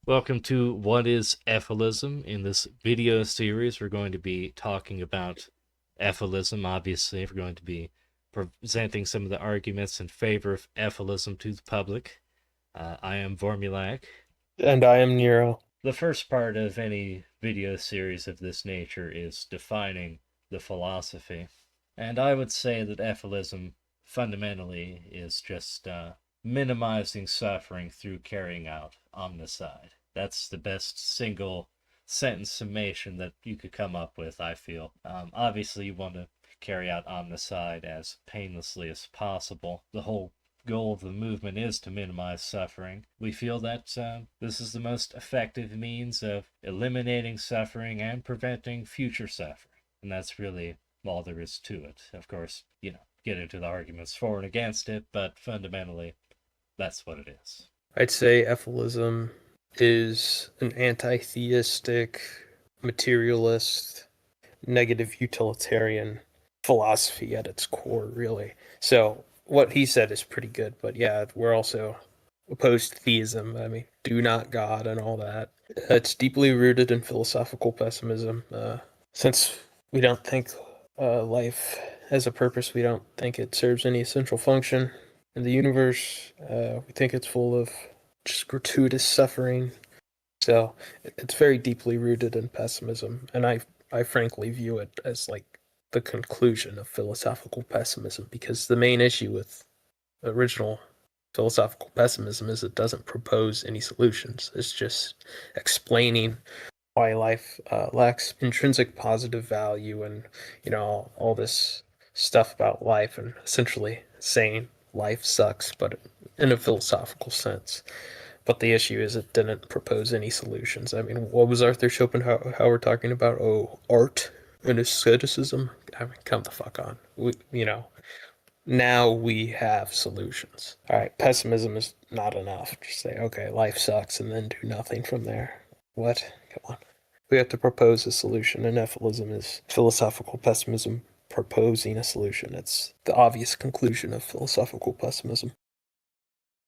Welcome to What is Efilism? In this video series, we're going to be talking about Efilism. Obviously, we're going to be presenting some of the arguments in favor of Efilism to the public. I am Vormulac. And I am Nero. The first part of any video series of this nature is defining the philosophy. And I would say that Efilism fundamentally is just minimizing suffering through carrying out omnicide. That's the best single sentence summation that you could come up with, I feel. Obviously, you want to carry out omnicide as painlessly as possible. The whole goal of the movement is to minimize suffering. We feel that this is the most effective means of eliminating suffering and preventing future suffering. And that's really all there is to it. Of course, get into the arguments for and against it, but fundamentally, that's what it is. I'd say Efilism is an anti-theistic, materialist, negative utilitarian philosophy at its core, really. So what he said is pretty good, but yeah, we're also opposed to theism. I mean, do not God and all that. It's deeply rooted in philosophical pessimism. Since we don't think life has a purpose, we don't think it serves any essential function in the universe. We think it's full of just gratuitous suffering. So it's very deeply rooted in pessimism, and I frankly view it as like the conclusion of philosophical pessimism, because the main issue with original philosophical pessimism is it doesn't propose any solutions. It's just explaining why life lacks intrinsic positive value, and all this stuff about life, and essentially saying life sucks, but in a philosophical sense. But the issue is it didn't propose any solutions. I mean, what was Arthur Schopenhauer talking about? Oh, art and aestheticism? I mean, come the fuck on. Now we have solutions. All right, pessimism is not enough. Just say, okay, life sucks, and then do nothing from there. What? Come on. We have to propose a solution, and Efilism is philosophical pessimism proposing a solution. It's the obvious conclusion of philosophical pessimism.